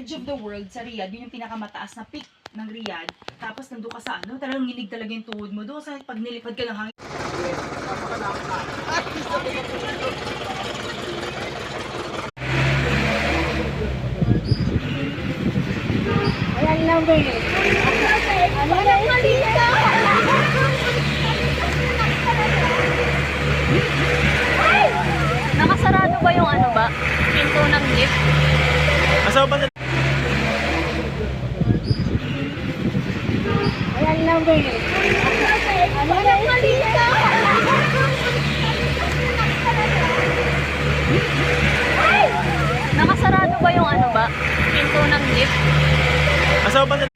edge of the world sa Riyadh, yun yung pinakamataas na peak ng Riyadh. Tapos nandun ka sa ano, talagang nginig talaga yung tuhod mo. Doon sa pag nilipad ka ng hangin. Ayan lang ba yun? Ano lang mali ka? Nakasarado ba yung ano ba? Pinto ng lift? Asawa ba Ayan lang ba yun? Ano lang mali ka? Nakasarado ba yung ano ba? Pinto ng lift? Asawa ba